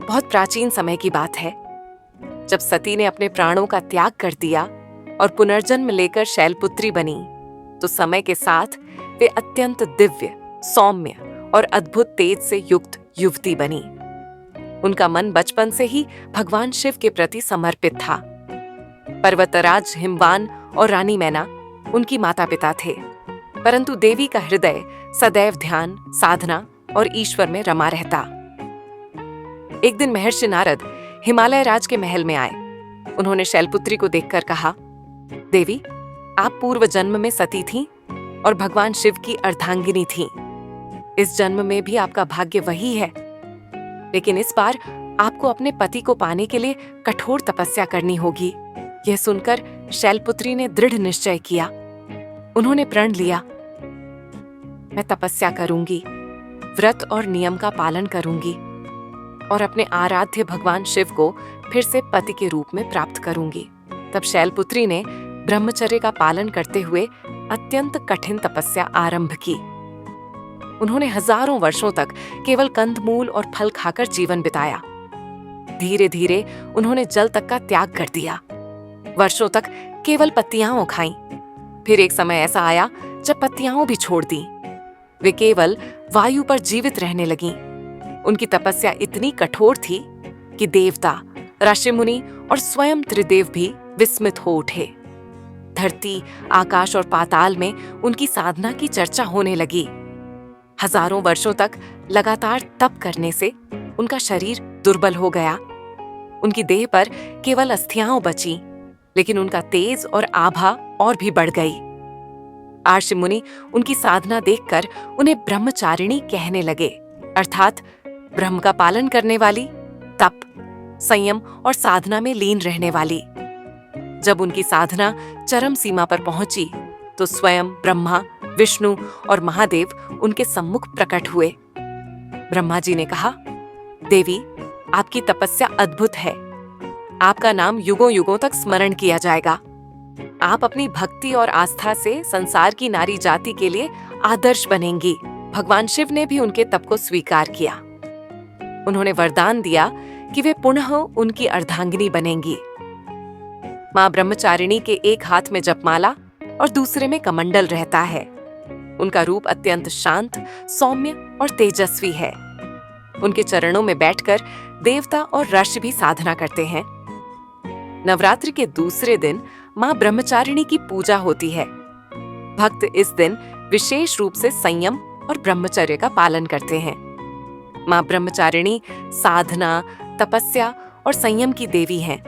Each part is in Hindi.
बहुत प्राचीन समय की बात है, जब सती ने अपने प्राणों का त्याग कर दिया और पुनर्जन्म लेकर शैलपुत्री बनी, तो समय के साथ वे अत्यंत दिव्य, सौम्य और अद्भुत तेज से युक्त युवती बनी। उनका मन बचपन से ही भगवान शिव के प्रति समर्पित था। पर्वतराज हिमवान और रानी मैना उनकी माता पिता थे, परंतु देवी का हृदय सदैव ध्यान, साधना और ईश्वर में रमा रहता। एक दिन महर्षि नारद हिमालय राज के महल में आए। उन्होंने शैलपुत्री को देखकर कहा, देवी, आप पूर्व जन्म में सती थीं और भगवान शिव की अर्धांगिनी थीं। इस जन्म में भी आपका भाग्य वही है, लेकिन इस बार आपको अपने पति को पाने के लिए कठोर तपस्या करनी होगी। यह सुनकर शैलपुत्री ने दृढ़ निश्चय किया। उन्होंने प्रण लिया, मैं तपस्या करूंगी, व्रत और नियम का पालन करूंगी और अपने आराध्य भगवान शिव को फिर से पति के रूप में प्राप्त करूंगी। तब शैलपुत्री ने ब्रह्मचर्य का पालन करते हुए अत्यंत कठिन तपस्या आरंभ की। उन्होंने हजारों वर्षों तक केवल कंदमूल और फल खाकर जीवन बिताया। धीरे धीरे उन्होंने जल तक का त्याग कर दिया। वर्षों तक केवल पत्तियां खाईं। फिर एक समय ऐसा आया जब पत्तियां भी छोड़ दी। वे केवल वायु पर जीवित रहने लगीं। उनकी तपस्या इतनी कठोर थी कि देवता, ऋषि मुनि और स्वयं त्रिदेव भी विस्मित हो उठे। धरती, आकाश और पाताल में उनकी साधना की चर्चा होने लगी। हजारों वर्षों तक लगातार तप करने से उनका शरीर दुर्बल हो गया। उनकी देह पर केवल अस्थियां बची, लेकिन उनका तेज और आभा और भी बढ़ गई। ऋषि मुनि उनकी साधना देखकर उन्हें ब्रह्मचारिणी कहने लगे, अर्थात ब्रह्म का पालन करने वाली, तप, संयम और साधना में लीन रहने वाली। जब उनकी साधना चरम सीमा पर पहुंची तो स्वयं ब्रह्मा, विष्णु और महादेव उनके सम्मुख प्रकट हुए। ब्रह्मा जी ने कहा, देवी, आपकी तपस्या अद्भुत है। आपका नाम युगों युगों तक स्मरण किया जाएगा। आप अपनी भक्ति और आस्था से संसार की नारी जाति के लिए आदर्श बनेंगी। भगवान शिव ने भी उनके तप को स्वीकार किया। उन्होंने वरदान दिया कि वे पुनः उनकी अर्धांगिनी बनेंगी। मां ब्रह्मचारिणी के एक हाथ में जपमाला और दूसरे में कमंडल रहता है। उनका रूप अत्यंत शांत, सौम्य और तेजस्वी है। उनके चरणों में बैठकर देवता और ऋषि भी साधना करते हैं। नवरात्रि के दूसरे दिन मां ब्रह्मचारिणी की पूजा होती है। भक्त इस दिन विशेष रूप से संयम और ब्रह्मचर्य का पालन करते हैं। मां ब्रह्मचारिणी साधना, तपस्या और संयम की देवी हैं।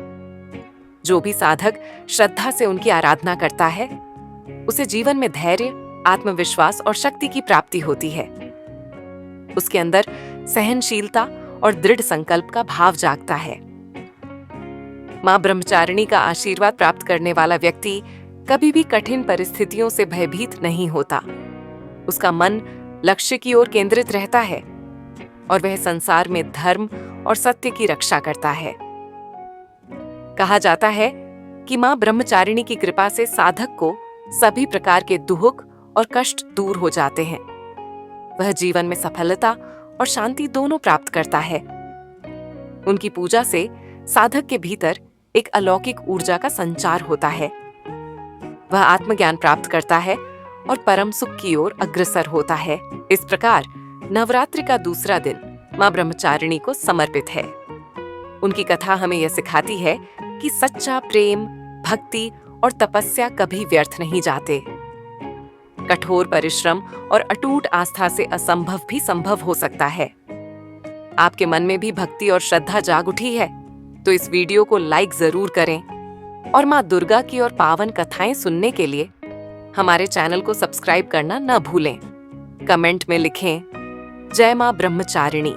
जो भी साधक श्रद्धा से उनकी आराधना करता है, उसे जीवन में धैर्य, आत्मविश्वास और शक्ति की प्राप्ति होती है। उसके अंदर सहनशीलता और दृढ़ संकल्प का भाव जागता है। मां ब्रह्मचारिणी का आशीर्वाद प्राप्त करने वाला व्यक्ति कभी भी कठिन परिस्थितियों से भयभीत नहीं होता। उसका मन लक्ष्य की ओर केंद्रित रहता है और वह संसार में धर्म और सत्य की रक्षा करता है। कहा जाता है कि मां ब्रह्मचारिणी की कृपा से साधक को सभी प्रकार के दुख और कष्ट दूर हो जाते हैं। वह जीवन में सफलता और शांति दोनों प्राप्त करता है। उनकी पूजा से साधक के भीतर एक अलौकिक ऊर्जा का संचार होता है। वह आत्मज्ञान प्राप्त करता है और परम सुख की ओर अग्रसर होता है। इस प्रकार नवरात्रि का दूसरा दिन मां ब्रह्मचारिणी को समर्पित है। उनकी कथा हमें यह सिखाती है कि सच्चा प्रेम, भक्ति और तपस्या कभी व्यर्थ नहीं जाते। कठोर परिश्रम और अटूट आस्था से असंभव भी संभव हो सकता है। आपके मन में भी भक्ति और श्रद्धा जाग उठी है तो इस वीडियो को लाइक जरूर करें और मां दुर्गा की और पावन कथाएं सुनने के लिए हमारे चैनल को सब्सक्राइब करना न भूलें। कमेंट में लिखें, जय मां ब्रह्मचारिणी।